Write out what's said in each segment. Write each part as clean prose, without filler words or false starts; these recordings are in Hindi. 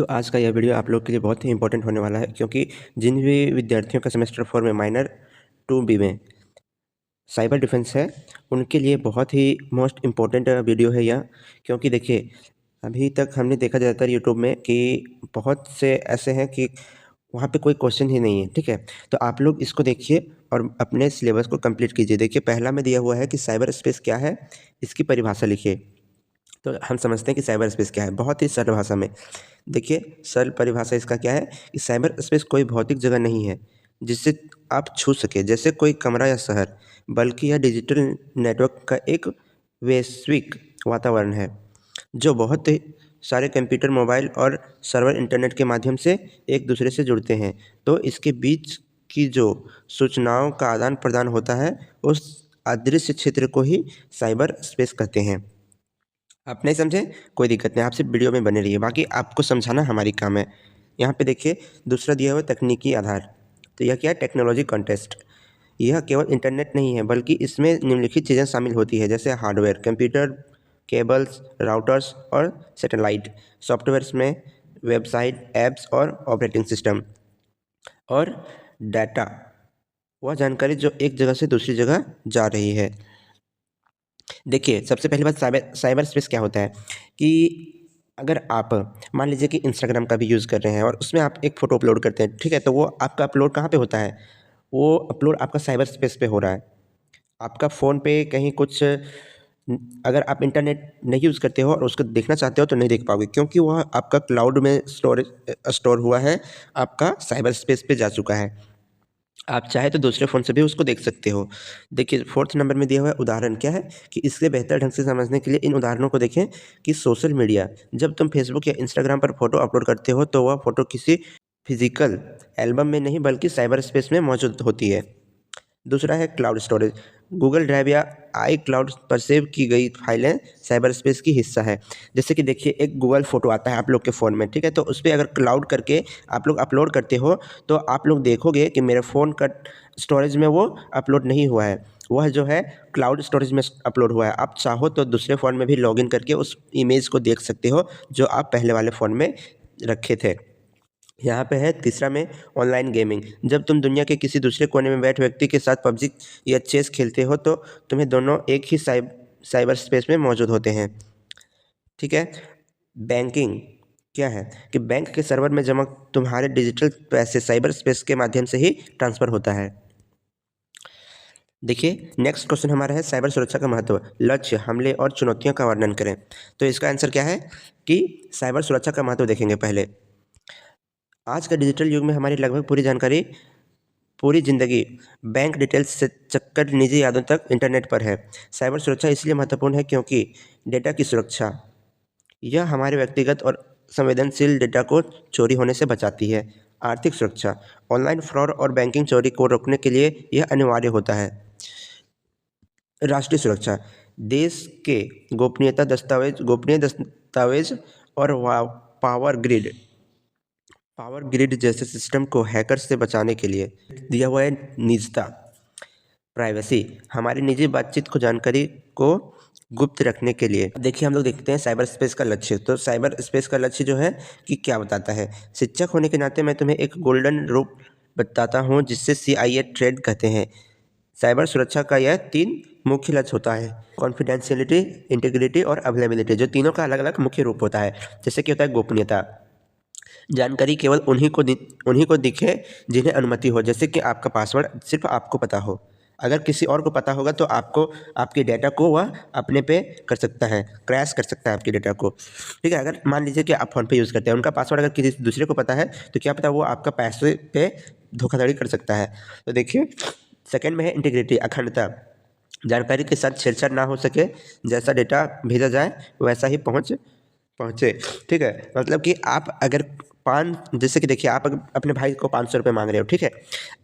तो आज का यह वीडियो आप लोग के लिए बहुत ही इंपॉर्टेंट होने वाला है, क्योंकि जिन भी विद्यार्थियों का सेमेस्टर 4 में माइनर 2B में साइबर डिफेंस है, उनके लिए बहुत ही मोस्ट इम्पॉर्टेंट वीडियो है यह। क्योंकि देखिए, अभी तक हमने देखा ज़्यादातर यूट्यूब में कि बहुत से ऐसे हैं कि वहाँ पे कोई क्वेश्चन ही नहीं है, ठीक है। तो आप लोग इसको देखिए और अपने सिलेबस को कंप्लीट कीजिए। देखिए, पहला में दिया हुआ है कि साइबर स्पेस क्या है, इसकी परिभाषा लिखिए। तो हम समझते हैं कि साइबर स्पेस क्या है, बहुत ही सरल भाषा में। देखिए, सरल परिभाषा इसका क्या है कि साइबर स्पेस कोई भौतिक जगह नहीं है जिसे आप छू सके, जैसे कोई कमरा या शहर, बल्कि यह डिजिटल नेटवर्क का एक वैश्विक वातावरण है जो बहुत ही सारे कंप्यूटर, मोबाइल और सर्वर इंटरनेट के माध्यम से एक दूसरे से जुड़ते हैं। तो इसके बीच की जो सूचनाओं का आदान प्रदान होता है, उस अदृश्य क्षेत्र को ही साइबर स्पेस कहते हैं। आप नहीं समझे, कोई दिक्कत नहीं, आप सिर्फ वीडियो में बने रहिए, बाकी आपको समझाना हमारी काम है। यहाँ पे देखिए, दूसरा दिया हुआ तकनीकी आधार। तो यह क्या है? Technology contest. यह केवल इंटरनेट नहीं है, बल्कि इसमें निम्नलिखित चीज़ें शामिल होती है, जैसे हार्डवेयर, कंप्यूटर, केबल्स, राउटर्स और सैटेलाइट। सॉफ्टवेयर्स में वेबसाइट, ऐप्स और ऑपरेटिंग सिस्टम। और डाटा, वह जानकारी जो एक जगह से दूसरी जगह जा रही है। देखिए, सबसे पहली बात, साइबर साइबर स्पेस क्या होता है कि अगर आप मान लीजिए कि इंस्टाग्राम का भी यूज़ कर रहे हैं और उसमें आप एक फ़ोटो अपलोड करते हैं, ठीक है? तो वो आपका अपलोड कहाँ पे होता है? वो अपलोड आपका साइबर स्पेस पे हो रहा है। आपका फ़ोन पे कहीं कुछ अगर आप इंटरनेट नहीं यूज़ करते हो और उसको देखना चाहते हो तो नहीं देख पाओगे, क्योंकि वह आपका क्लाउड में स्टोर हुआ है, आपका साइबर स्पेस पे जा चुका है। आप चाहे तो दूसरे फ़ोन से भी उसको देख सकते हो। देखिए, 4th नंबर में दिया हुआ है उदाहरण क्या है कि इससे बेहतर ढंग से समझने के लिए इन उदाहरणों को देखें कि सोशल मीडिया, जब तुम फेसबुक या इंस्टाग्राम पर फ़ोटो अपलोड करते हो तो वह फ़ोटो किसी फिज़िकल एल्बम में नहीं, बल्कि साइबर स्पेस में मौजूद होती है। दूसरा है क्लाउड स्टोरेज। गूगल ड्राइव या आई क्लाउड पर सेव की गई फाइलें साइबर स्पेस की हिस्सा है। जैसे कि देखिए, एक गूगल फ़ोटो आता है आप लोग के फ़ोन में, ठीक है? तो उस पे अगर क्लाउड करके आप लोग अपलोड करते हो, तो आप लोग देखोगे कि मेरे फ़ोन का स्टोरेज में वो अपलोड नहीं हुआ है, वह जो है क्लाउड स्टोरेज में अपलोड हुआ है। आप चाहो तो दूसरे फ़ोन में भी लॉगिन करके उस इमेज को देख सकते हो जो आप पहले वाले फ़ोन में रखे थे। यहाँ पे है तीसरा में ऑनलाइन गेमिंग। जब तुम दुनिया के किसी दूसरे कोने में बैठे व्यक्ति के साथ पबजी या चेस खेलते हो, तो तुम्हें दोनों एक ही साइबर स्पेस में मौजूद होते हैं, ठीक है। बैंकिंग क्या है कि बैंक के सर्वर में जमा तुम्हारे डिजिटल पैसे साइबर स्पेस के माध्यम से ही ट्रांसफ़र होता है। देखिए, नेक्स्ट क्वेश्चन हमारा है साइबर सुरक्षा का महत्व, लक्ष्य, हमले और चुनौतियों का वर्णन करें। तो इसका आंसर क्या है कि साइबर सुरक्षा का महत्व देखेंगे पहले। आज का डिजिटल युग में हमारी लगभग पूरी जानकारी, पूरी ज़िंदगी, बैंक डिटेल्स से चक्कर निजी यादों तक इंटरनेट पर है। साइबर सुरक्षा इसलिए महत्वपूर्ण है क्योंकि डेटा की सुरक्षा, यह हमारे व्यक्तिगत और संवेदनशील डेटा को चोरी होने से बचाती है। आर्थिक सुरक्षा, ऑनलाइन फ्रॉड और बैंकिंग चोरी को रोकने के लिए यह अनिवार्य होता है। राष्ट्रीय सुरक्षा, देश के गोपनीय दस्तावेज और पावर ग्रिड जैसे सिस्टम को हैकर से बचाने के लिए। दिया हुआ है निजता, प्राइवेसी, हमारी निजी बातचीत को, जानकारी को गुप्त रखने के लिए। देखिए, हम लोग देखते हैं साइबर स्पेस का लक्ष्य। तो साइबर स्पेस का लक्ष्य जो है कि क्या बताता है। शिक्षक होने के नाते मैं तुम्हें एक गोल्डन रूप बताता हूँ जिससे CIA ट्रेड कहते हैं। साइबर सुरक्षा का यह 3 मुख्य लक्ष्य होता है, कॉन्फिडेंशियलिटी, इंटीग्रिटी और अवेलेबिलिटी, जो तीनों का अलग अलग मुख्य रूप होता है। जैसे कि होता है गोपनीयता, जानकारी केवल उन्हीं को दिखे जिन्हें अनुमति हो, जैसे कि आपका पासवर्ड सिर्फ आपको पता हो। अगर किसी और को पता होगा तो आपको, आपके डेटा को वह अपने पे कर सकता है, क्रैश कर सकता है आपके डेटा को, ठीक है। अगर मान लीजिए कि आप फ़ोन पे यूज़ करते हैं, उनका पासवर्ड अगर किसी दूसरे को पता है तो क्या पता वो आपका पैसे पे धोखाधड़ी कर सकता है। तो देखिए, सेकंड में है इंटीग्रिटी, अखंडता, जानकारी के साथ छेड़छाड़ ना हो सके, जैसा डेटा भेजा जाए वैसा ही पहुँचे, ठीक है। मतलब कि आप अगर जैसे कि देखिए, आप अगर अपने भाई को 500 रुपये मांग रहे हो, ठीक है।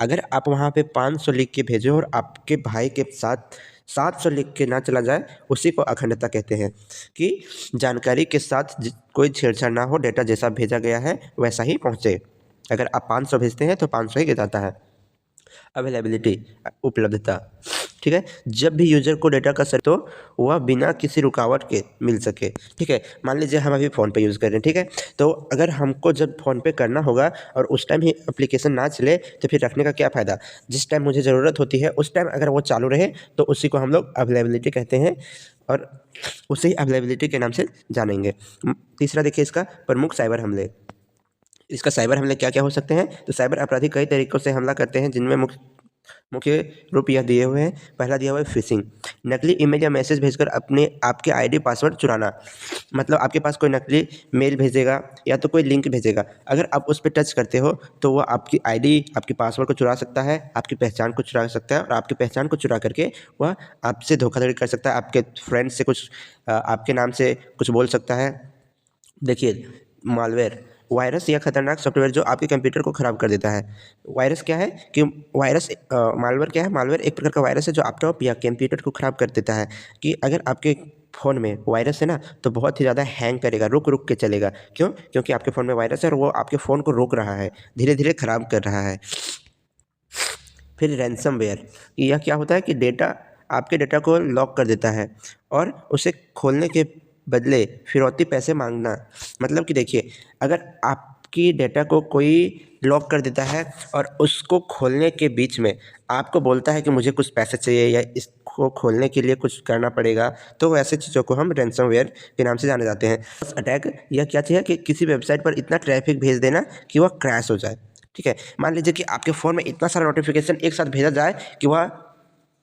अगर आप वहाँ पे 500 लिख के भेजो और आपके भाई के साथ 700 लिख के ना चला जाए, उसी को अखंडता कहते हैं कि जानकारी के साथ कोई छेड़छाड़ ना हो, डेटा जैसा भेजा गया है वैसा ही पहुँचे। अगर आप 500 भेजते हैं तो 500 ही जाता है। अवेलेबिलिटी, उपलब्धता, ठीक है। जब भी यूजर को डेटा का तो वह बिना किसी रुकावट के मिल सके, ठीक है। मान लीजिए हम अभी फ़ोन पे यूज़ कर रहे हैं, ठीक है। तो अगर हमको जब फ़ोन पे करना होगा और उस टाइम ही एप्लीकेशन ना चले तो फिर रखने का क्या फ़ायदा। जिस टाइम मुझे ज़रूरत होती है उस टाइम अगर वो चालू रहे तो उसी को हम लोग अवेलेबिलिटी कहते हैं और उसे ही अवेलेबिलिटी के नाम से जानेंगे। तीसरा देखिए इसका प्रमुख साइबर हमले। इसका साइबर हमले क्या क्या हो सकते हैं। तो साइबर अपराधी कई तरीकों से हमला करते हैं, जिनमें मुख्य रूप यह दिए हुए हैं। पहला दिया हुआ है फिशिंग, नकली ईमेल या मैसेज भेजकर अपने आपके आईडी पासवर्ड चुराना। मतलब आपके पास कोई नकली मेल भेजेगा या तो कोई लिंक भेजेगा, अगर आप उस पर टच करते हो तो वह आपकी आईडी, आपके पासवर्ड को चुरा सकता है, आपकी पहचान को चुरा सकता है और आपकी पहचान को चुरा करके वह आपसे धोखाधड़ी कर सकता है, आपके फ्रेंड से कुछ आपके नाम से कुछ बोल सकता है। देखिए मालवेयर, वायरस या खतरनाक सॉफ्टवेयर जो आपके कंप्यूटर को ख़राब कर देता है। वायरस क्या है कि मालवेयर क्या है। मालवेयर एक प्रकार का वायरस है जो लैपटॉप या कंप्यूटर को ख़राब कर देता है। कि अगर आपके फ़ोन में वायरस है ना तो बहुत ही ज़्यादा हैंग करेगा, रुक रुक के चलेगा। क्यों? क्योंकि आपके फ़ोन में वायरस है और वो आपके फ़ोन को रोक रहा है, धीरे धीरे ख़राब कर रहा है। फिर रैनसमवेयर, यह क्या होता है कि आपके डेटा को लॉक कर देता है और उसे खोलने के बदले फिरौती पैसे मांगना। मतलब कि देखिए, अगर आपकी डेटा को कोई लॉक कर देता है और उसको खोलने के बीच में आपको बोलता है कि मुझे कुछ पैसे चाहिए या इसको खोलने के लिए कुछ करना पड़ेगा, तो ऐसे चीज़ों को हम रैनसमवेयर के नाम से जाने जाते हैं। अटैक, यह क्या चीज़ है कि किसी वेबसाइट पर इतना ट्रैफिक भेज देना कि वह क्रैश हो जाए, ठीक है। मान लीजिए कि आपके फ़ोन में इतना सारा नोटिफिकेशन एक साथ भेजा जाए कि वह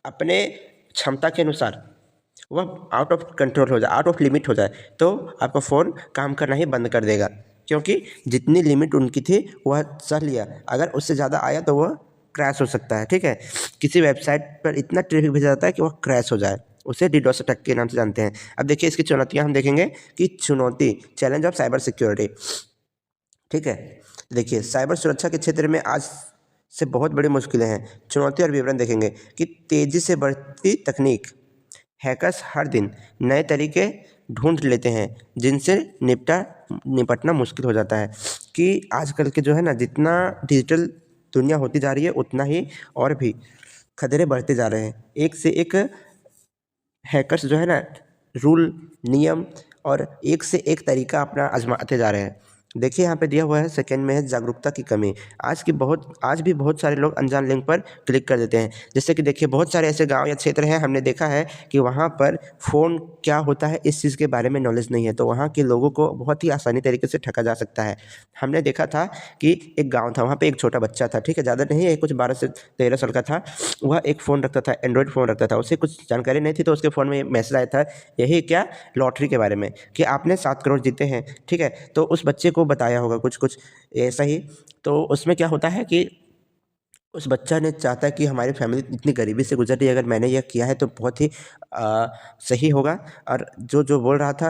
अपने क्षमता के अनुसार वह आउट ऑफ कंट्रोल हो जाए, आउट ऑफ लिमिट हो जाए, तो आपका फ़ोन काम करना ही बंद कर देगा। क्योंकि जितनी लिमिट उनकी थी वह सह लिया, अगर उससे ज़्यादा आया तो वह क्रैश हो सकता है, ठीक है। किसी वेबसाइट पर इतना ट्रैफिक भेजा जाता है कि वह क्रैश हो जाए, उसे डीडोस अटैक के नाम से जानते हैं। अब देखिए इसकी चुनौतियाँ हम देखेंगे कि चुनौती, चैलेंज ऑफ साइबर सिक्योरिटी, ठीक है। देखिए साइबर सुरक्षा के क्षेत्र में आज से बहुत बड़ी मुश्किलें हैं। चुनौती और विवरण देखेंगे कि तेज़ी से बढ़ती तकनीक, हैकर्स हर दिन नए तरीके ढूंढ लेते हैं जिनसे निपटना मुश्किल हो जाता है। कि आजकल के जो है ना, जितना डिजिटल दुनिया होती जा रही है उतना ही और भी खतरे बढ़ते जा रहे हैं। एक से एक हैकर्स जो है ना, रूल, नियम और एक से एक तरीका अपना आजमाते जा रहे हैं। देखिए यहाँ पे दिया हुआ है, सेकंड में है जागरूकता की कमी। आज भी बहुत सारे लोग अनजान लिंक पर क्लिक कर देते हैं। जैसे कि देखिए बहुत सारे ऐसे गांव या क्षेत्र हैं, हमने देखा है कि वहाँ पर फ़ोन क्या होता है इस चीज़ के बारे में नॉलेज नहीं है, तो वहाँ के लोगों को बहुत ही आसानी तरीके से ठगा जा सकता है। हमने देखा था कि एक गाँव था, वहाँ पर एक छोटा बच्चा था, ठीक है, ज़्यादा नहीं है, कुछ 12 से 13 साल का था। वह एक फ़ोन रखता था, एंड्रॉयड फ़ोन रखता था। उसे कुछ जानकारी नहीं थी, तो उसके फ़ोन में मैसेज आया था, यही क्या, लॉटरी के बारे में, कि आपने 7 करोड़ जीते हैं, ठीक है। तो उस बच्चे को बताया होगा कुछ कुछ ऐसा ही। तो उसमें क्या होता है कि उस बच्चा ने चाहता है कि हमारी फैमिली इतनी गरीबी से गुजर रही है, अगर मैंने यह किया है तो बहुत ही सही होगा। और जो जो बोल रहा था,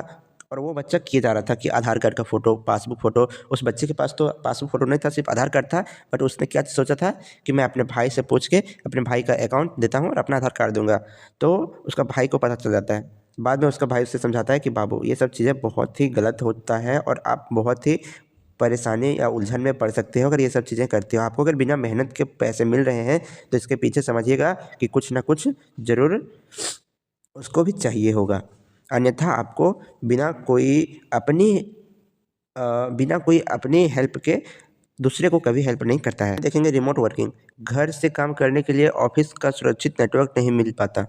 और वो बच्चा किए जा रहा था कि आधार कार्ड का फ़ोटो, पासबुक फ़ोटो। उस बच्चे के पास तो पासबुक फ़ोटो नहीं था, सिर्फ आधार कार्ड था। बट उसने क्या सोचा था कि मैं अपने भाई से पूछ के अपने भाई का अकाउंट देता हूँ और अपना आधार कार्ड दूंगा। तो उसका भाई को पता चल जाता है। बाद में उसका भाई उससे समझाता है कि बाबू ये सब चीज़ें बहुत ही गलत होता है और आप बहुत ही परेशानी या उलझन में पड़ सकते हो अगर ये सब चीज़ें करते हो। आपको अगर बिना मेहनत के पैसे मिल रहे हैं तो इसके पीछे समझिएगा कि कुछ ना कुछ ज़रूर उसको भी चाहिए होगा, अन्यथा आपको बिना कोई अपनी बिना कोई अपनी हेल्प के दूसरे को कभी हेल्प नहीं करता है। देखेंगे रिमोट वर्किंग, घर से काम करने के लिए ऑफिस का सुरक्षित नेटवर्क नहीं मिल पाता,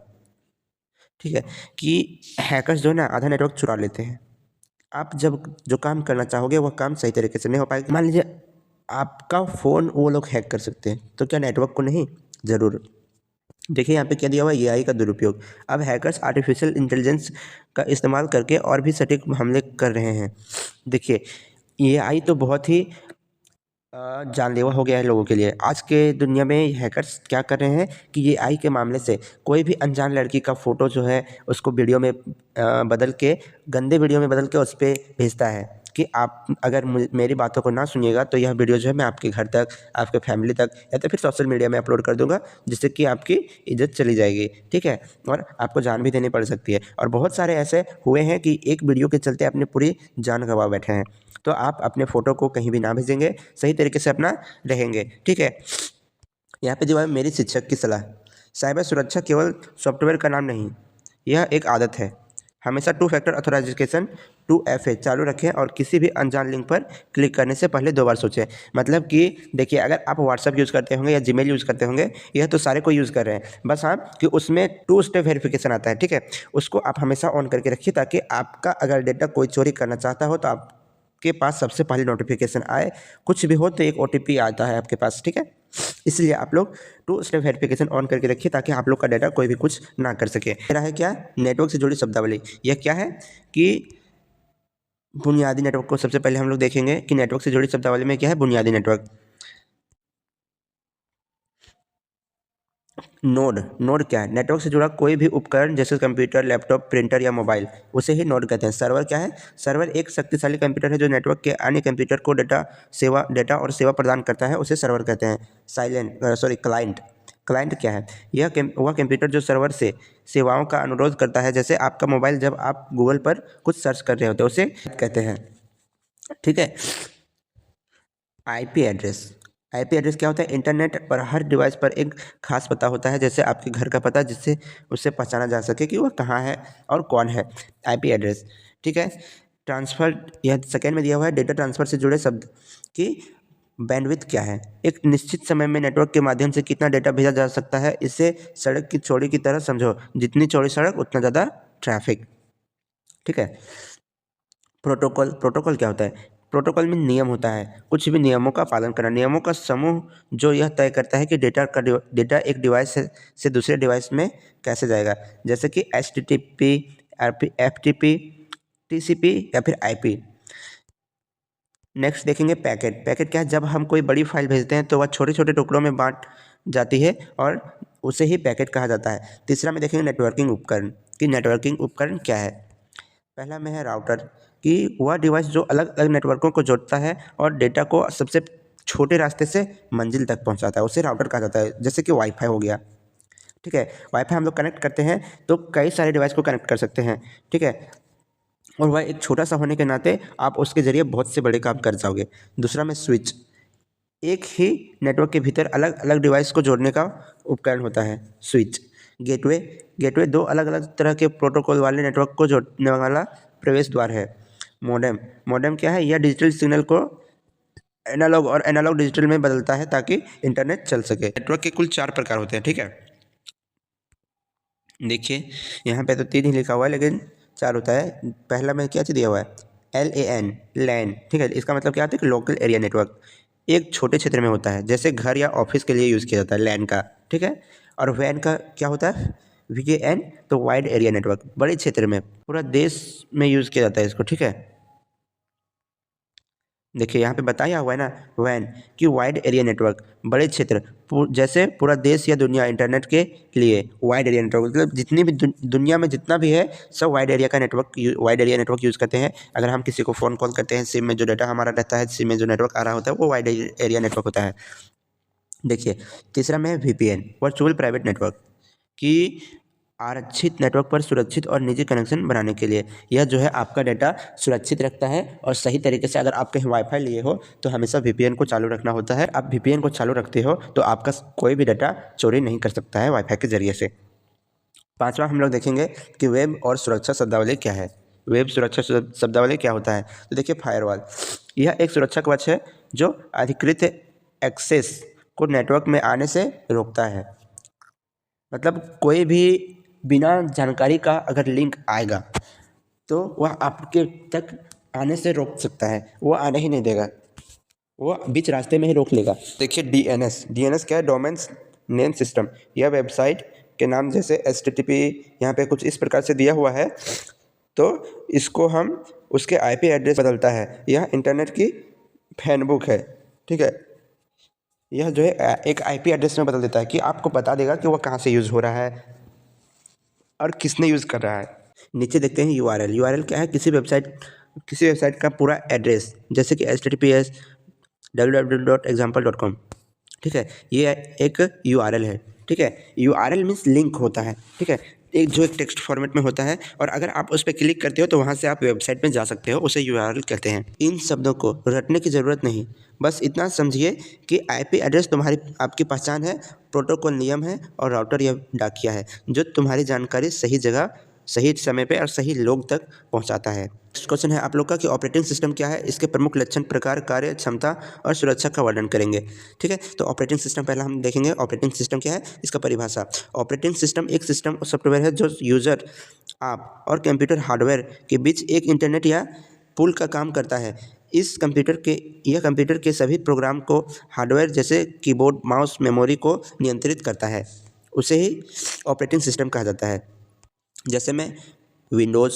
ठीक है। कि हैकर्स जो है ना, आधा नेटवर्क चुरा लेते हैं। आप जब जो काम करना चाहोगे वह काम सही तरीके से नहीं हो पाएगा। मान लीजिए आपका फ़ोन वो लोग हैक कर सकते हैं, तो क्या नेटवर्क को नहीं? ज़रूर। देखिए यहाँ पे क्या दिया हुआ है, एआई का दुरुपयोग। अब हैकर्स आर्टिफिशियल इंटेलिजेंस का इस्तेमाल करके और भी सटीक हमले कर रहे हैं। देखिए एआई तो बहुत ही जानलेवा हो गया है लोगों के लिए। आज के दुनिया में हैकर्स क्या कर रहे हैं कि एआई के मामले से कोई भी अनजान लड़की का फ़ोटो जो है उसको वीडियो में बदल के, गंदे वीडियो में बदल के उस पे भेजता है कि आप अगर मेरी बातों को ना सुनिएगा तो यह वीडियो जो है मैं आपके घर तक, आपके फैमिली तक या तो फिर सोशल मीडिया में अपलोड कर दूंगा, जिससे कि आपकी इज्जत चली जाएगी, ठीक है, और आपको जान भी देनी पड़ सकती है। और बहुत सारे ऐसे हुए हैं कि एक वीडियो के चलते अपनी पूरी जान गंवा बैठे हैं। तो आप अपने फ़ोटो को कहीं भी ना भेजेंगे, सही तरीके से अपना रहेंगे, ठीक है। यहाँ पे जो है मेरी शिक्षक की सलाह, साइबर सुरक्षा केवल सॉफ्टवेयर का नाम नहीं, यह एक आदत है। हमेशा टू फैक्टर ऑथराइजेशन 2FA चालू रखें और किसी भी अनजान लिंक पर क्लिक करने से पहले 2 बार सोचें। मतलब कि देखिए, अगर आप व्हाट्सअप यूज़ करते होंगे या जीमेल यूज़ करते होंगे, यह तो सारे कोई यूज़ कर रहे हैं, बस हाँ कि उसमें 2 स्टेप वेरिफिकेशन आता है, ठीक है। उसको आप हमेशा ऑन करके रखिए ताकि आपका अगर डेटा कोई चोरी करना चाहता हो तो आपके पास सबसे पहले नोटिफिकेशन आए। कुछ भी हो तो एक OTP आता है आपके पास, ठीक है। इसलिए आप लोग 2 स्टेप वेरिफिकेशन ऑन करके रखिए ताकि आप लोग का डाटा कोई भी कुछ ना कर सके। मेरा है क्या, नेटवर्क से जुड़ी शब्दावली। यह क्या है कि बुनियादी नेटवर्क को सबसे पहले हम लोग देखेंगे कि नेटवर्क से जुड़ी शब्दावली में क्या है। बुनियादी नेटवर्क, नोड। नोड क्या है, नेटवर्क से जुड़ा कोई भी उपकरण जैसे कंप्यूटर, लैपटॉप, प्रिंटर या मोबाइल, उसे ही नोड कहते हैं। सर्वर क्या है, सर्वर एक शक्तिशाली कंप्यूटर है जो नेटवर्क के अन्य कंप्यूटर को डेटा और सेवा प्रदान करता है, उसे सर्वर कहते हैं। क्लाइंट। क्लाइंट क्या है, वह कंप्यूटर जो सर्वर से सेवाओं का अनुरोध करता है, जैसे आपका मोबाइल जब आप गूगल पर कुछ सर्च कर रहे होते हैं उसे कहते हैं, ठीक है। IP address. आईपी एड्रेस क्या होता है, इंटरनेट पर हर डिवाइस पर एक खास पता होता है, जैसे आपके घर का पता, जिससे उससे पहचाना जा सके कि वह कहाँ है और कौन है। आईपी एड्रेस, ठीक है। ट्रांसफ़र, यह सेकेंड में दिया हुआ है। डेटा ट्रांसफ़र से जुड़े शब्द की बैंडविड्थ क्या है, एक निश्चित समय में नेटवर्क के माध्यम से कितना डेटा भेजा जा सकता है। इसे सड़क की चौड़ी की तरह समझो, जितनी चौड़ी सड़क उतना ज़्यादा ट्रैफिक, ठीक है। प्रोटोकॉल। प्रोटोकॉल क्या होता है, प्रोटोकॉल में नियम होता है, कुछ भी नियमों का पालन करना, नियमों का समूह जो यह तय करता है कि डेटा एक डिवाइस से दूसरे डिवाइस में कैसे जाएगा, जैसे कि HTTP, FTP, TCP या फिर IP। नेक्स्ट देखेंगे पैकेट। पैकेट क्या है, जब हम कोई बड़ी फाइल भेजते हैं तो वह छोटे छोटे टुकड़ों में बांट जाती है और उसे ही पैकेट कहा जाता है। तीसरा में देखेंगे नेटवर्किंग उपकरण, कि नेटवर्किंग उपकरण क्या है। पहला में है राउटर, कि वह डिवाइस जो अलग अलग नेटवर्कों को जोड़ता है और डेटा को सबसे छोटे रास्ते से मंजिल तक पहुंचाता है, उसे राउटर कहा जाता है। जैसे कि वाईफाई हो गया, ठीक है। वाईफाई हम लोग कनेक्ट करते हैं तो कई सारे डिवाइस को कनेक्ट कर सकते हैं, ठीक है। और वह एक छोटा सा होने के नाते आप उसके ज़रिए बहुत से बड़े काम कर जाओगे। दूसरा में स्विच, एक ही नेटवर्क के भीतर अलग अलग डिवाइस को जोड़ने का उपकरण होता है, स्विच। गेटवे, गेटवे दो अलग अलग तरह के प्रोटोकॉल वाले नेटवर्क को जोड़ने वाला प्रवेश द्वार है। मॉडेम, मॉडेम क्या है, यह डिजिटल सिग्नल को एनालॉग और एनालॉग डिजिटल में बदलता है ताकि इंटरनेट चल सके। नेटवर्क के कुल 4 प्रकार होते हैं, ठीक है। देखिए यहाँ पे तो 3 ही लिखा हुआ है लेकिन 4 होता है। पहला में क्या चीज़ दिया हुआ है, LAN, लैन, ठीक है। इसका मतलब क्या होता है कि लोकल एरिया नेटवर्क, एक छोटे क्षेत्र में होता है, जैसे घर या ऑफिस के लिए यूज़ किया जाता है लैन का, ठीक है। और वैन का क्या होता है, VAN, तो वाइड एरिया नेटवर्क, बड़े क्षेत्र में, पूरा देश में यूज़ किया जाता है इसको, ठीक है। देखिए यहाँ पे बताया हुआ है ना, वैन कि वाइड एरिया नेटवर्क, बड़े क्षेत्र, जैसे पूरा देश या दुनिया इंटरनेट के लिए वाइड एरिया नेटवर्क, मतलब जितनी भी दुनिया में जितना भी है सब वाइड एरिया का network, wide area network use करते हैं। अगर हम किसी को फ़ोन कॉल करते हैं, सिम में जो डाटा हमारा रहता है, सिम में जो नेटवर्क आ रहा होता है वो वाइड एरिया नेटवर्क होता है। देखिए तीसरा में है VPN, वर्चुअल प्राइवेट नेटवर्क, कि आरक्षित नेटवर्क पर सुरक्षित और निजी कनेक्शन बनाने के लिए। यह जो है आपका डाटा सुरक्षित रखता है और सही तरीके से, अगर आप कहीं वाईफाई लिए हो तो हमेशा VPN को चालू रखना होता है। आप VPN को चालू रखते हो तो आपका कोई भी डाटा चोरी नहीं कर सकता है वाईफाई के ज़रिए से। पांचवा हम लोग देखेंगे कि वेब और सुरक्षा शब्दावली क्या है। वेब सुरक्षा शब्दावली क्या होता है, तो देखिए फायरवॉल, यह एक सुरक्षा कवच है जो अधिकृत एक्सेस को नेटवर्क में आने से रोकता है। मतलब कोई भी बिना जानकारी का अगर लिंक आएगा तो वह आपके तक आने से रोक सकता है, वो आने ही नहीं देगा, वो बीच रास्ते में ही रोक लेगा। देखिए DNS क्या है, डोमेन्स नेम सिस्टम, यह वेबसाइट के नाम जैसे HTTP यहाँ पे कुछ इस प्रकार से दिया हुआ है तो इसको हम उसके IP एड्रेस बदलता है। यह इंटरनेट की फैनबुक है, ठीक है। यह जो है एक IP एड्रेस में बदल देता है कि आपको बता देगा कि वह कहाँ से यूज़ हो रहा है और किसने यूज़ कर रहा है। नीचे देखते हैं URL क्या है, किसी वेबसाइट का पूरा एड्रेस, जैसे कि HTTPS www.example.com, ठीक है। ये एक URL है, ठीक है। URL मीन्स लिंक होता है, ठीक है। एक टेक्स्ट फॉर्मेट में होता है, और अगर आप उस पर क्लिक करते हो तो वहाँ से आप वेबसाइट में जा सकते हो, उसे यूआरएल कहते हैं। इन शब्दों को रटने की ज़रूरत नहीं, बस इतना समझिए कि आईपी एड्रेस आपकी पहचान है, प्रोटोकॉल नियम है, और राउटर या डाकिया है जो तुम्हारी जानकारी सही जगह, सही समय पे और सही लोग तक पहुंचाता है। नेक्स्ट क्वेश्चन है आप लोग का कि ऑपरेटिंग सिस्टम क्या है, इसके प्रमुख लक्षण, प्रकार, कार्य क्षमता और सुरक्षा का वर्णन करेंगे। ठीक है, तो ऑपरेटिंग सिस्टम पहला हम देखेंगे। ऑपरेटिंग सिस्टम क्या है, इसका परिभाषा। ऑपरेटिंग सिस्टम एक सिस्टम सॉफ्टवेयर है जो यूजर, आप और कंप्यूटर हार्डवेयर के बीच एक इंटरनेट या पुल का काम करता है। यह कंप्यूटर के सभी प्रोग्राम को, हार्डवेयर जैसे कीबोर्ड, माउस, मेमोरी को नियंत्रित करता है, उसे ही ऑपरेटिंग सिस्टम कहा जाता है। जैसे में Windows,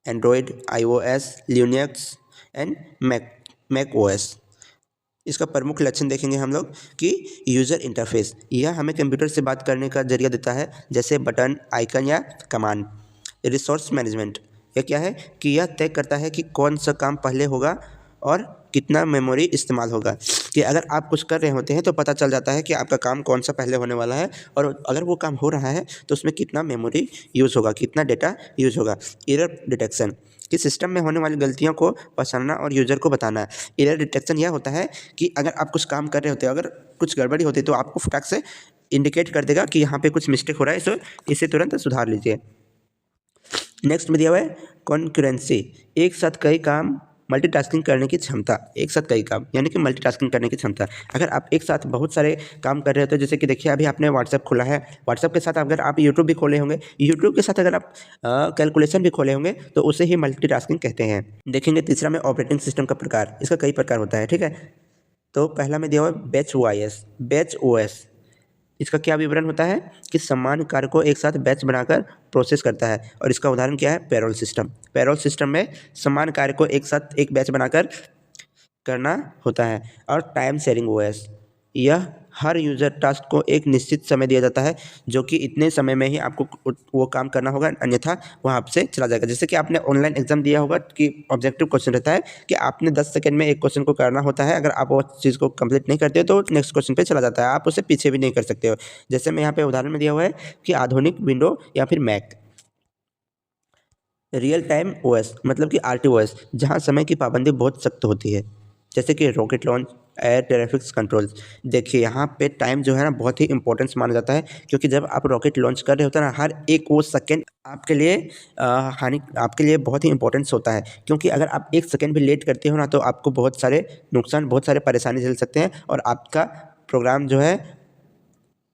Android, iOS, Linux and Mac OS. इसका प्रमुख लक्षण देखेंगे हम लोग कि यूज़र इंटरफेस, यह हमें कंप्यूटर से बात करने का जरिया देता है, जैसे बटन, आइकन या कमांड। रिसोर्स मैनेजमेंट, यह क्या है कि यह तय करता है कि कौन सा काम पहले होगा और कितना मेमोरी इस्तेमाल होगा। कि अगर आप कुछ कर रहे होते हैं तो पता चल जाता है कि आपका काम कौन सा पहले होने वाला है, और अगर वो काम हो रहा है तो उसमें कितना मेमोरी यूज़ होगा, कितना डेटा यूज़ होगा। एरर डिटेक्शन, कि सिस्टम में होने वाली गलतियों को पहचानना और यूज़र को बताना। एरर डिटेक्शन यह होता है कि अगर आप कुछ काम कर रहे होते हो, अगर कुछ गड़बड़ी होती है तो आपको फटाक से इंडिकेट कर देगा कि यहाँ पे कुछ मिस्टेक हो रहा है, इसे तुरंत सुधार लीजिए। नेक्स्ट में दिया हुआ है कॉन्करेंसी, एक साथ कई काम, मल्टीटास्किंग करने की क्षमता। एक साथ कई काम यानी कि मल्टीटास्किंग करने की क्षमता। अगर आप एक साथ बहुत सारे काम कर रहे हो तो जैसे कि देखिए अभी आपने व्हाट्सएप खोला है, व्हाट्सएप के साथ अगर आप यूट्यूब भी खोले होंगे, यूट्यूब के साथ अगर आप कैलकुलेशन भी खोले होंगे तो उसे ही मल्टीटास्किंग कहते हैं। देखेंगे तीसरा में ऑपरेटिंग सिस्टम का प्रकार, इसका कई प्रकार होता है। ठीक है, तो पहला में दिया हुआ है बैच ओएस। इसका क्या विवरण होता है कि समान कार्य को एक साथ बैच बनाकर प्रोसेस करता है, और इसका उदाहरण क्या है, पैरोल सिस्टम। पैरोल सिस्टम में समान कार्य को एक साथ एक बैच बनाकर करना होता है। और टाइम शेयरिंग ओएस, यह हर यूज़र टास्क को एक निश्चित समय दिया जाता है, जो कि इतने समय में ही आपको वो काम करना होगा, अन्यथा वह आपसे चला जाएगा। जैसे कि आपने ऑनलाइन एग्जाम दिया होगा कि ऑब्जेक्टिव क्वेश्चन रहता है कि आपने 10 सेकंड में एक क्वेश्चन को करना होता है, अगर आप वो चीज़ को कंप्लीट नहीं करते हो तो नेक्स्ट क्वेश्चन पे चला जाता है, आप उसे पीछे भी नहीं कर सकते हो। जैसे मैं यहाँ पे उदाहरण में दिया हुआ है कि आधुनिक विंडो या फिर मैक। रियल टाइम ओएस मतलब कि आरटीओएस, जहाँ समय की पाबंदी बहुत सख्त होती है, जैसे कि rocket launch, air traffic controls. देखिए यहाँ पे टाइम जो है ना बहुत ही इंपॉर्टेंस माना जाता है, क्योंकि जब आप रॉकेट लॉन्च कर रहे होते हैं ना, हर एक वो सेकंड आपके लिए बहुत ही इंपॉर्टेंस होता है। क्योंकि अगर आप एक सेकंड भी लेट करते हो ना तो आपको बहुत सारे नुकसान, बहुत सारे परेशानी झेल सकते हैं, और आपका प्रोग्राम जो है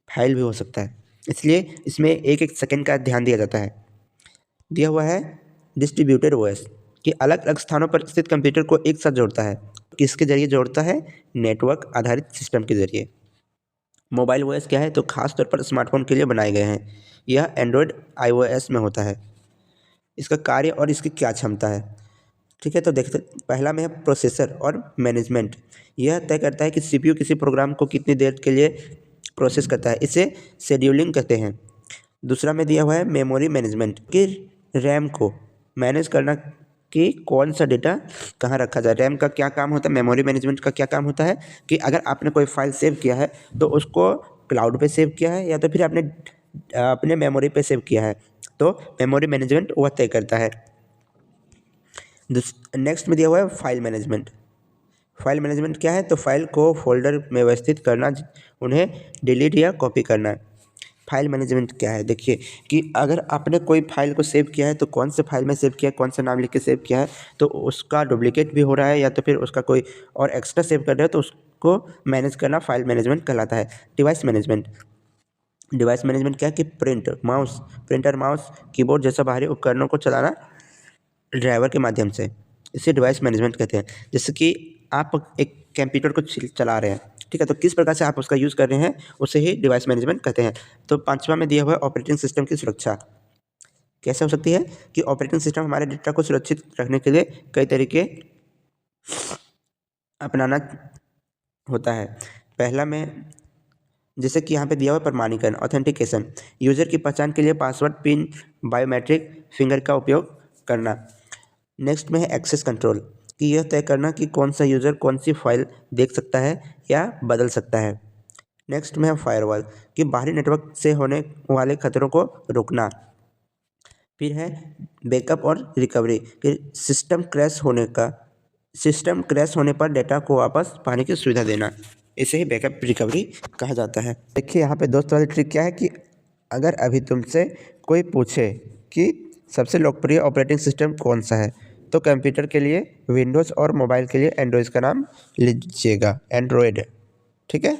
फाइल भी हो सकता है। इसलिए इसमें एक एक सेकंड का ध्यान दिया जाता है। दिया हुआ है डिस्ट्रीब्यूटेड ओएस, कि अलग अलग स्थानों पर स्थित कंप्यूटर को एक साथ जोड़ता है। किसके जरिए जोड़ता है, नेटवर्क आधारित सिस्टम के जरिए। मोबाइल ओएस क्या है, तो खास तौर पर स्मार्टफोन के लिए बनाए गए हैं। यह एंड्रॉयड आईओएस में होता है। इसका कार्य और इसकी क्या क्षमता है। ठीक है, तो देखते पहला में है प्रोसेसर और मैनेजमेंट। यह तय करता है कि सीपीयू किसी प्रोग्राम को कितनी देर के लिए प्रोसेस करता है, इसे शेड्यूलिंग कहते हैं। दूसरा में दिया हुआ है मेमोरी मैनेजमेंट, कि रैम को मैनेज करना कि कौन सा डेटा कहाँ रखा जाए। रैम का क्या काम होता है, मेमोरी मैनेजमेंट का क्या काम होता है कि अगर आपने कोई फाइल सेव किया है तो उसको क्लाउड पे सेव किया है या तो फिर आपने अपने मेमोरी पे सेव किया है, तो मेमोरी मैनेजमेंट वह तय करता है। नेक्स्ट में दिया हुआ है फाइल मैनेजमेंट। फाइल मैनेजमेंट क्या है, तो फाइल को फोल्डर में व्यवस्थित करना, उन्हें डिलीट या कॉपी करना। फाइल मैनेजमेंट क्या है, देखिए कि अगर आपने कोई फाइल को सेव किया है तो कौन से फाइल में सेव किया है, कौन सा नाम लिख के सेव किया है, तो उसका डुप्लीकेट भी हो रहा है या तो फिर उसका कोई और एक्स्ट्रा सेव कर रहे हो तो उसको मैनेज करना फाइल मैनेजमेंट कहलाता है। डिवाइस मैनेजमेंट, डिवाइस मैनेजमेंट क्या है कि प्रिंटर, माउस, कीबोर्ड जैसा बाहरी उपकरणों को चलाना ड्राइवर के माध्यम से, इसे डिवाइस मैनेजमेंट कहते हैं। जैसे कि आप एक कंप्यूटर को चला रहे हैं, ठीक है, तो किस प्रकार से आप उसका यूज़ कर रहे हैं उसे ही डिवाइस मैनेजमेंट कहते हैं। तो पांचवा में दिया हुआ है ऑपरेटिंग सिस्टम की सुरक्षा। कैसे हो सकती है कि ऑपरेटिंग सिस्टम हमारे डेटा को सुरक्षित रखने के लिए कई तरीके अपनाना होता है। पहला में जैसे कि यहाँ पे दिया हुआ प्रमाणीकरण, ऑथेंटिकेशन, यूज़र की पहचान के लिए पासवर्ड, पिन, बायोमेट्रिक, फिंगर का उपयोग करना। नेक्स्ट में है एक्सेस कंट्रोल, कि यह तय करना कि कौन सा यूज़र कौन सी फाइल देख सकता है या बदल सकता है। नेक्स्ट में है फायरवॉल, कि बाहरी नेटवर्क से होने वाले खतरों को रोकना। फिर है बैकअप और रिकवरी, कि सिस्टम क्रैश होने पर डेटा को वापस पाने की सुविधा देना, इसे ही बैकअप रिकवरी कहा जाता है। देखिए यहाँ पे दोस्त वाली ट्रिक क्या है कि अगर अभी तुमसे कोई पूछे कि सबसे लोकप्रिय ऑपरेटिंग सिस्टम कौन सा है, तो कंप्यूटर के लिए विंडोज़ और मोबाइल के लिए एंड्रॉयड का नाम लीजिएगा, एंड्रॉयड। ठीक है।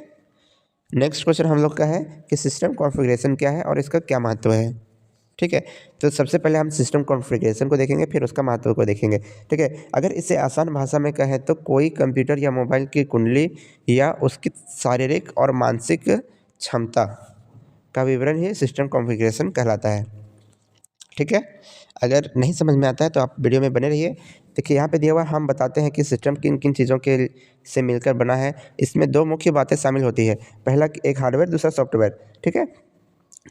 नेक्स्ट क्वेश्चन हम लोग का है कि सिस्टम कॉन्फ़िगरेशन क्या है और इसका क्या महत्व है। ठीक है, तो सबसे पहले हम सिस्टम कॉन्फ़िगरेशन को देखेंगे, फिर उसका महत्व को देखेंगे। ठीक है, अगर इसे आसान भाषा में कहें तो कोई कंप्यूटर या मोबाइल की कुंडली या उसकी शारीरिक और मानसिक क्षमता का विवरण ही सिस्टम कॉन्फ़िगरेशन कहलाता है। ठीक है, अगर नहीं समझ में आता है तो आप वीडियो में बने रहिए। देखिए यहाँ पे दिया हुआ हम बताते हैं कि सिस्टम किन किन चीज़ों के से मिलकर बना है। इसमें दो मुख्य बातें शामिल होती है, पहला एक हार्डवेयर, दूसरा सॉफ्टवेयर। ठीक है,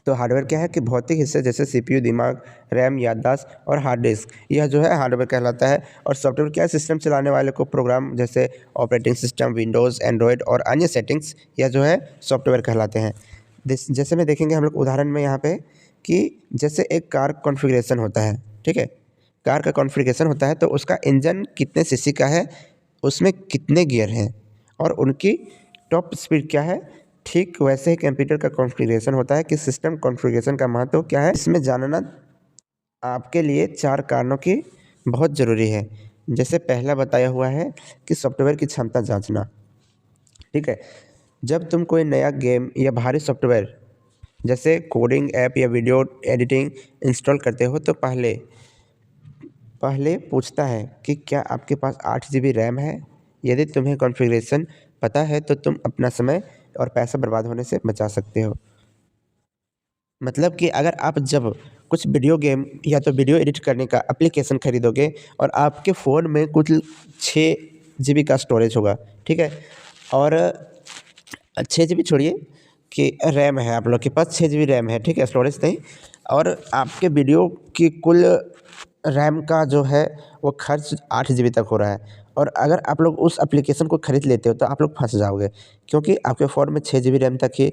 तो हार्डवेयर क्या है कि भौतिक हिस्से जैसे सीपीयू, दिमाग, रैम, याददाश्त और हार्ड डिस्क, यह जो है हार्डवेयर कहलाता है। और सॉफ्टवेयर क्या है, सिस्टम चलाने वाले को प्रोग्राम जैसे ऑपरेटिंग सिस्टम, विंडोज़, एंड्रॉयड और अन्य सेटिंग्स, यह जो है सॉफ्टवेयर कहलाते हैं। जैसे में देखेंगे हम लोग उदाहरण में यहाँ पे कि जैसे एक कार कॉन्फ़िगरेशन होता है। ठीक है, कार का कॉन्फ़िगरेशन होता है तो उसका इंजन कितने सीसी का है, उसमें कितने गियर हैं और उनकी टॉप स्पीड क्या है। ठीक वैसे ही कंप्यूटर का कॉन्फ़िगरेशन होता है कि सिस्टम कॉन्फ़िगरेशन का महत्व क्या है, इसमें जानना आपके लिए 4 कारणों की बहुत ज़रूरी है। जैसे पहला बताया हुआ है कि सॉफ्टवेयर की क्षमता जाँचना। ठीक है, जब तुम कोई नया गेम या भारी सॉफ्टवेयर जैसे कोडिंग ऐप या वीडियो एडिटिंग इंस्टॉल करते हो तो पहले पहले पूछता है कि क्या आपके पास 8 जीबी रैम है। यदि तुम्हें कॉन्फ़िगरेशन पता है तो तुम अपना समय और पैसा बर्बाद होने से बचा सकते हो। मतलब कि अगर आप जब कुछ वीडियो गेम या तो वीडियो एडिट करने का एप्लीकेशन खरीदोगे और आपके फ़ोन में कुछ 6 जीबी का स्टोरेज होगा। ठीक है, और 6 जीबी छोड़िए कि रैम है, आप लोग के पास 6 जीबी रैम है। ठीक है, स्टोरेज नहीं, और आपके वीडियो की कुल रैम का जो है वो खर्च 8 जीबी तक हो रहा है, और अगर आप लोग उस एप्लीकेशन को खरीद लेते हो तो आप लोग फंस जाओगे, क्योंकि आपके फ़ोन में 6 जीबी रैम तक ही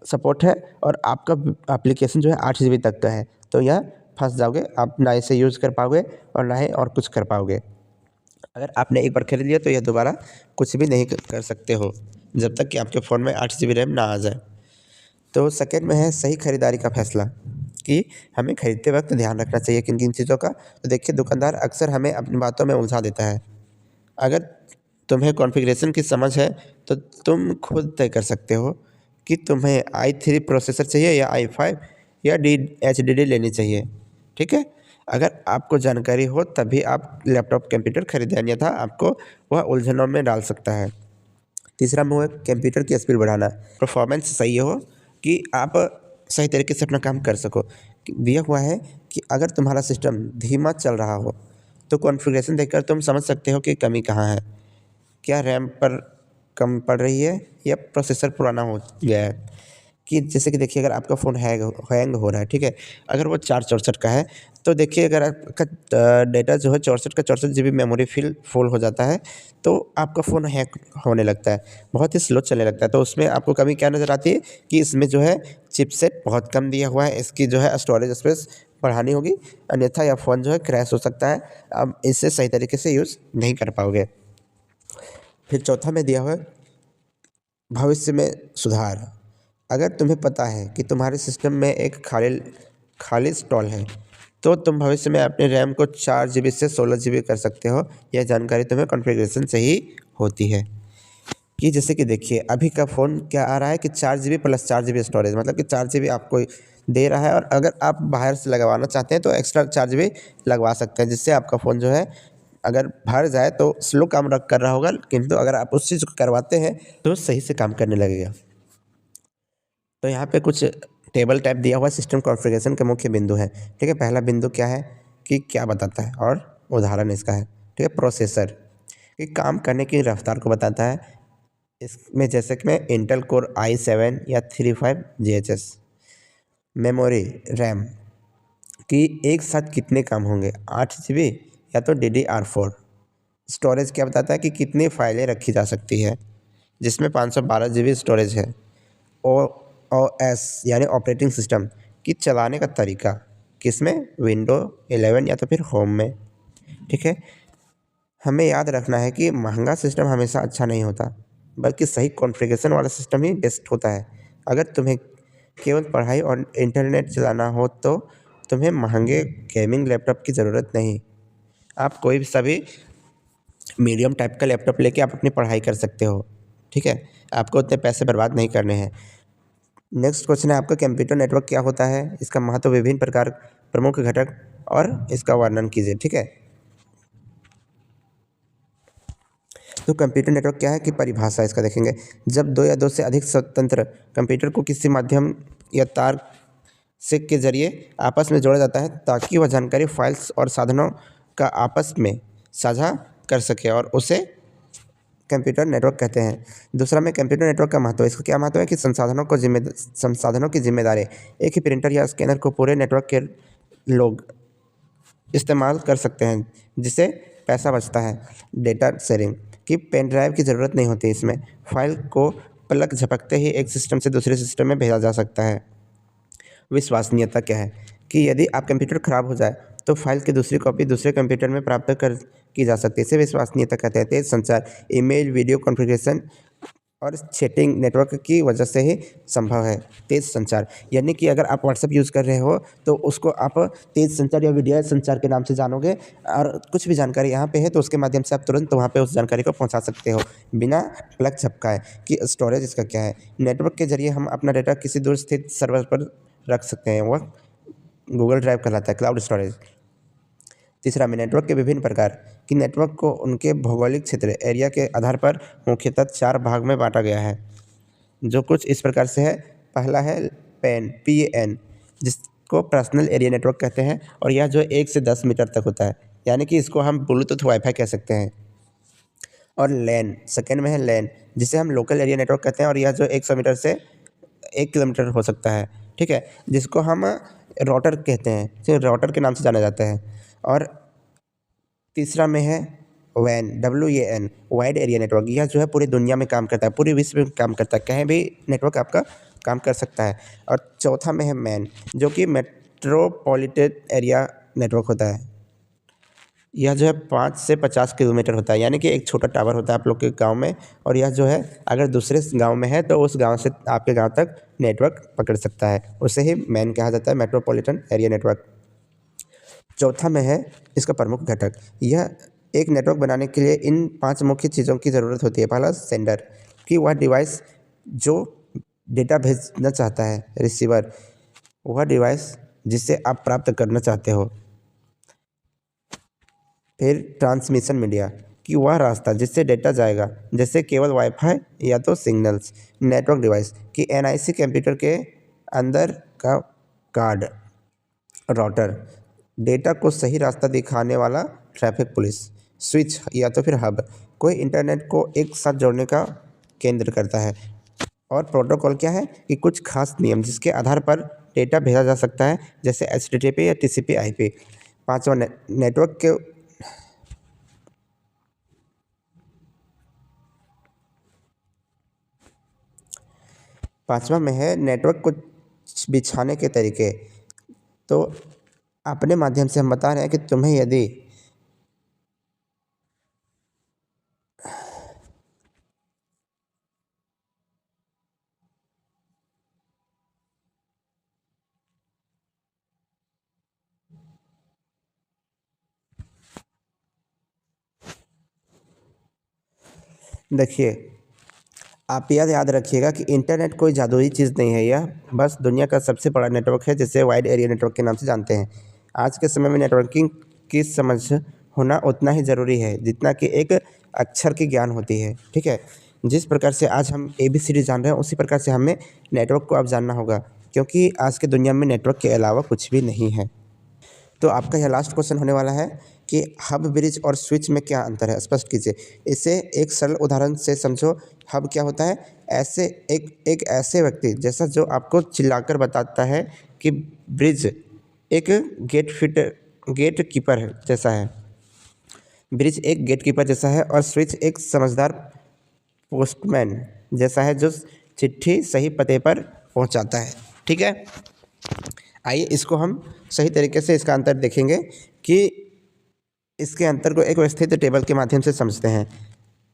सपोर्ट है और आपका एप्लीकेशन जो है 8 जीबी तक का है। तो यह फंस जाओगे, आप ना इसे यूज़ कर पाओगे और ना ही और कुछ कर पाओगे। अगर आपने एक बार खरीद लिया तो यह दोबारा कुछ भी नहीं कर सकते हो जब तक कि आपके फ़ोन में 8 जीबी रैम ना आ जाए। तो सेकंड में है सही खरीदारी का फैसला, कि हमें खरीदते वक्त ध्यान रखना चाहिए किन किन चीज़ों का। तो देखिए, दुकानदार अक्सर हमें अपनी बातों में उलझा देता है। अगर तुम्हें कॉन्फ़िगरेशन की समझ है तो तुम खुद तय कर सकते हो कि तुम्हें i3 प्रोसेसर चाहिए या i5 या डी HDD लेनी चाहिए। ठीक है, अगर आपको जानकारी हो तभी आप लैपटॉप कंप्यूटर खरीदें, अन्यथा आपको वह उलझनों में डाल सकता है। तीसरा में है कंप्यूटर की स्पीड बढ़ाना, परफॉर्मेंस सही हो कि आप सही तरीके से अपना काम कर सको। दिया हुआ है कि अगर तुम्हारा सिस्टम धीमा चल रहा हो तो कॉन्फ़िगरेशन देखकर तुम समझ सकते हो कि कमी कहाँ है। क्या रैम पर कम पड़ रही है या प्रोसेसर पुराना हो गया है। कि जैसे कि देखिए, अगर आपका फ़ोन हैंग हो रहा है, ठीक है, अगर वो 464 का है तो देखिए, अगर आपका डेटा जो है 64 का 64 जीबी मेमोरी फुल हो जाता है तो आपका फ़ोन हैंग होने लगता है, बहुत ही स्लो चलने लगता है। तो उसमें आपको कमी क्या नज़र आती है कि इसमें जो है चिपसेट बहुत कम दिया हुआ है, इसकी जो है स्टोरेज स्पेस बढ़ानी होगी, अन्यथा यह फ़ोन जो है क्रैश हो सकता है। आप इसे सही तरीके से यूज़ नहीं कर पाओगे। फिर चौथा में दिया हुआ है भविष्य में सुधार। अगर तुम्हें पता है कि तुम्हारे सिस्टम में एक खाली स्टॉल है तो तुम भविष्य में अपने रैम को 4 जीबी से 16 जीबी कर सकते हो। यह जानकारी तुम्हें कॉन्फ़िगरेशन से ही होती है। कि जैसे कि देखिए, अभी का फ़ोन क्या आ रहा है कि 4 जीबी प्लस 4 जीबी स्टोरेज, मतलब कि 4 जीबी आपको दे रहा है, और अगर आप बाहर से लगवाना चाहते हैं तो एक्स्ट्रा 4 जीबी लगवा सकते हैं, जिससे आपका फ़ोन जो है अगर भर जाए तो स्लो काम कर रहा होगा, किंतु अगर आप उस चीज़ को करवाते हैं तो सही से काम करने लगेगा। तो यहाँ पे कुछ टेबल टाइप दिया हुआ सिस्टम कॉन्फ़िगरेशन के मुख्य बिंदु हैं। ठीक है, पहला बिंदु क्या है कि क्या बताता है और उदाहरण इसका है। ठीक है, प्रोसेसर कि काम करने की रफ्तार को बताता है। इसमें जैसे कि मैं इंटेल कोर i7 या 35GHz। मेमोरी रैम कि एक साथ कितने काम होंगे, 8 जीबी या तो DDR4। स्टोरेज क्या बताता है कि कितनी फाइलें रखी जा सकती है, जिसमें 512 जीबी स्टोरेज है। ओ OS यानी ऑपरेटिंग सिस्टम कि चलाने का तरीका, किसमें? विंडो 11 या तो फिर होम में। ठीक है, हमें याद रखना है कि महंगा सिस्टम हमेशा अच्छा नहीं होता, बल्कि सही कॉन्फ़िगरेशन वाला सिस्टम ही बेस्ट होता है। अगर तुम्हें केवल पढ़ाई और इंटरनेट चलाना हो तो तुम्हें महंगे गेमिंग लैपटॉप की ज़रूरत नहीं। आप कोई भी सभी मीडियम टाइप का लैपटॉप लेके आप अपनी पढ़ाई कर सकते हो। ठीक है, आपको उतने पैसे बर्बाद नहीं करने हैं। नेक्स्ट क्वेश्चन है आपका, कंप्यूटर नेटवर्क क्या होता है? इसका महत्व, विभिन्न प्रकार, प्रमुख घटक और इसका वर्णन कीजिए। ठीक है, तो कंप्यूटर नेटवर्क क्या है कि परिभाषा इसका देखेंगे। जब दो या दो से अधिक स्वतंत्र कंप्यूटर को किसी माध्यम या तार से के जरिए आपस में जोड़ा जाता है ताकि वह जानकारी, फाइल्स और साधनों का आपस में साझा कर सके, और उसे कंप्यूटर नेटवर्क कहते हैं। दूसरा में कंप्यूटर नेटवर्क का महत्व, इसका क्या महत्व है कि संसाधनों की जिम्मेदारी एक ही प्रिंटर या स्कैनर को पूरे नेटवर्क के लोग इस्तेमाल कर सकते हैं, जिससे पैसा बचता है। डेटा शेयरिंग की पेन ड्राइव की ज़रूरत नहीं होती, इसमें फाइल को पलक झपकते ही एक सिस्टम से दूसरे सिस्टम में भेजा जा सकता है। विश्वसनीयता क्या है कि यदि आप कंप्यूटर ख़राब हो जाए तो फाइल की दूसरी कॉपी दूसरे कंप्यूटर में प्राप्त कर की जा सकती है। इसे विश्वसनीयता कहते हैं। तेज संचार, ईमेल, वीडियो कॉन्फ़िगरेशन और चैटिंग नेटवर्क की वजह से ही संभव है। तेज़ संचार यानी कि अगर आप व्हाट्सएप यूज़ कर रहे हो तो उसको आप तेज़ संचार या वीडियो संचार के नाम से जानोगे, और कुछ भी जानकारी यहाँ पे है तो उसके माध्यम से आप तुरंत वहाँ पे उस जानकारी को पहुँचा सकते हो बिना प्लग झपकाए। कि स्टोरेज इसका क्या है? नेटवर्क के जरिए हम अपना डेटा किसी दूर स्थित सर्वर पर रख सकते हैं, वह गूगल ड्राइव कहलाता है, क्लाउड स्टोरेज। तीसरा में नेटवर्क के विभिन्न प्रकार कि नेटवर्क को उनके भौगोलिक क्षेत्र, एरिया के आधार पर मुख्यतः 4 भाग में बांटा गया है, जो कुछ इस प्रकार से है। पहला है PAN, जिसको पर्सनल एरिया नेटवर्क कहते हैं, और यह जो 1 से 10 मीटर तक होता है, यानी कि इसको हम ब्लूटूथ वाईफाई कह सकते हैं। और लैन, सेकेंड में है लैन, जिसे हम लोकल एरिया नेटवर्क कहते हैं, और यह जो 100 मीटर से 1 किलोमीटर हो सकता है। ठीक है, जिसको हम राउटर कहते हैं, जो राउटर के नाम से जाना जाता है। और तीसरा में है WAN, वाइड एरिया नेटवर्क। यह जो है पूरी दुनिया में काम करता है, पूरे विश्व में काम करता है, कहीं भी नेटवर्क आपका काम कर सकता है। और चौथा में है मैन, जो कि मेट्रोपॉलिटन एरिया नेटवर्क होता है। यह जो है 5 से 50 किलोमीटर होता है, यानी कि एक छोटा टावर होता है आप लोग के गांव में, और यह जो है अगर दूसरे गांव में है तो उस गांव से आपके गांव तक नेटवर्क पकड़ सकता है, उसे ही मैन कहा जाता है, मेट्रोपॉलिटन एरिया नेटवर्क। चौथा में है इसका प्रमुख घटक। यह एक नेटवर्क बनाने के लिए इन 5 मुख्य चीज़ों की ज़रूरत होती है। पहला सेंडर, कि वह डिवाइस जो डेटा भेजना चाहता है। रिसीवर, वह डिवाइस जिसे आप प्राप्त करना चाहते हो। फिर ट्रांसमिशन मीडिया, कि वह रास्ता जिससे डेटा जाएगा, जैसे केवल वाईफाई या तो सिग्नल्स। नेटवर्क डिवाइस, कि NIC कंप्यूटर के अंदर का कार्ड। राउटर, डेटा को सही रास्ता दिखाने वाला ट्रैफिक पुलिस। स्विच या तो फिर हब, कोई इंटरनेट को एक साथ जोड़ने का केंद्र करता है। और प्रोटोकॉल क्या है कि कुछ खास नियम जिसके आधार पर डेटा भेजा जा सकता है, जैसे HTTP या TCP/IP। पाँचवा नेटवर्क के पाँचवा में है नेटवर्क को बिछाने के तरीके। तो अपने माध्यम से हम बता रहे हैं कि तुम्हें यदि देखिए, आप यह याद रखिएगा कि इंटरनेट कोई जादुई चीज़ नहीं है, यह बस दुनिया का सबसे बड़ा नेटवर्क है, जिसे वाइड एरिया नेटवर्क के नाम से जानते हैं। आज के समय में नेटवर्किंग की समझ होना उतना ही ज़रूरी है जितना कि एक अक्षर की ज्ञान होती है। ठीक है, जिस प्रकार से आज हम ABCD जान रहे हैं, उसी प्रकार से हमें नेटवर्क को अब जानना होगा, क्योंकि आज के दुनिया में नेटवर्क के अलावा कुछ भी नहीं है। तो आपका यह लास्ट क्वेश्चन होने वाला है कि हब, ब्रिज और स्विच में क्या अंतर है, स्पष्ट कीजिए। इसे एक सरल उदाहरण से समझो। हब क्या होता है? एक ऐसे व्यक्ति जैसा जो आपको चिल्लाकर बताता है कि ब्रिज एक गेट कीपर जैसा है। ब्रिज एक गेट कीपर जैसा है, और स्विच एक समझदार पोस्टमैन जैसा है, जो चिट्ठी सही पते पर पहुंचाता है। ठीक है, आइए इसको हम सही तरीके से इसका अंतर देखेंगे कि इसके अंतर को एक व्यवस्थित टेबल के माध्यम से समझते हैं।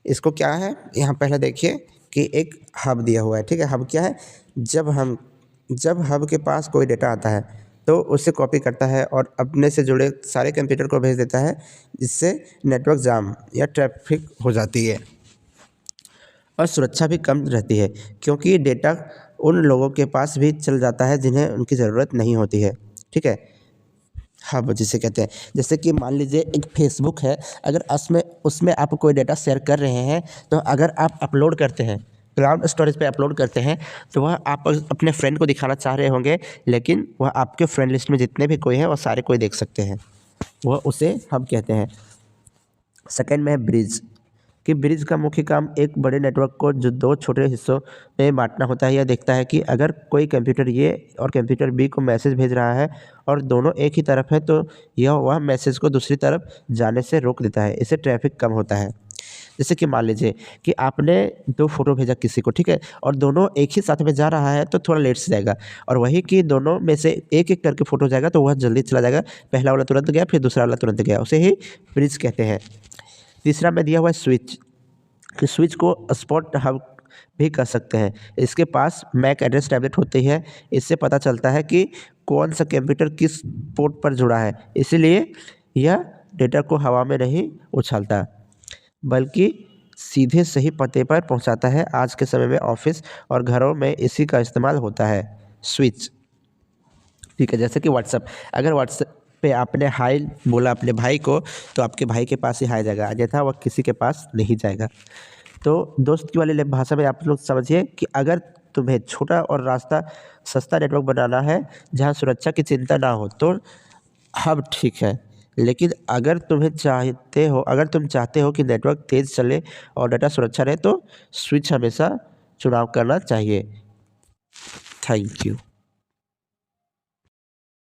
इसको क्या है, यहाँ पहले देखिए कि एक हब दिया हुआ है, ठीक है। हब क्या है, जब हब के पास कोई डेटा आता है तो उसे कॉपी करता है और अपने से जुड़े सारे कंप्यूटर को भेज देता है, जिससे नेटवर्क जाम या ट्रैफिक हो जाती है और सुरक्षा भी कम रहती है, क्योंकि डेटा उन लोगों के पास भी चल जाता है जिन्हें उनकी ज़रूरत नहीं होती है, ठीक है। हब जिसे कहते हैं, जैसे कि मान लीजिए एक फेसबुक है, अगर उसमें आप कोई डेटा शेयर कर रहे हैं, तो अगर आप अपलोड करते हैं, क्लाउड स्टोरेज पे अपलोड करते हैं, तो वह आप अपने फ्रेंड को दिखाना चाह रहे होंगे, लेकिन वह आपके फ्रेंड लिस्ट में जितने भी कोई हैं वह सारे कोई देख सकते हैं, वह उसे हब कहते हैं। सेकंड में है ब्रिज, कि ब्रिज का मुख्य काम एक बड़े नेटवर्क को जो दो छोटे हिस्सों में बांटना होता है। यह देखता है कि अगर कोई कंप्यूटर ए और कंप्यूटर बी को मैसेज भेज रहा है और दोनों एक ही तरफ है, तो यह वह मैसेज को दूसरी तरफ जाने से रोक देता है। इससे ट्रैफिक कम होता है। जैसे कि मान लीजिए कि आपने 2 फ़ोटो भेजा किसी को, ठीक है, और दोनों एक ही साथ में जा रहा है तो थोड़ा लेट से जाएगा, और वही कि दोनों में से एक-एक करके फ़ोटो जाएगा तो वह जल्दी चला जाएगा। पहला वाला तुरंत गया, फिर दूसरा वाला तुरंत गया, उसे ही ब्रिज कहते हैं। तीसरा में दिया हुआ है स्विच, कि स्विच को स्पॉट हब भी कर सकते हैं। इसके पास मैक एड्रेस टैबलेट होती है। इससे पता चलता है कि कौन सा कंप्यूटर किस पोर्ट पर जुड़ा है, इसलिए यह डेटा को हवा में नहीं उछालता, बल्कि सीधे सही पते पर पहुंचाता है। आज के समय में ऑफिस और घरों में इसी का इस्तेमाल होता है, स्विच, ठीक है। जैसे कि व्हाट्सएप, अगर व्हाट्सएप पे आपने हाय बोला अपने भाई को, तो आपके भाई के पास ही हाय जाएगा, अन्यथा वह किसी के पास नहीं जाएगा। तो दोस्त की वाली भाषा में आप लोग समझिए कि अगर तुम्हें छोटा और सस्ता नेटवर्क बनाना है जहाँ सुरक्षा की चिंता ना हो, तो हब ठीक है। लेकिन अगर तुम चाहते हो कि नेटवर्क तेज़ चले और डाटा सुरक्षा रहे, तो स्विच हमेशा चुनाव करना चाहिए। Thank you.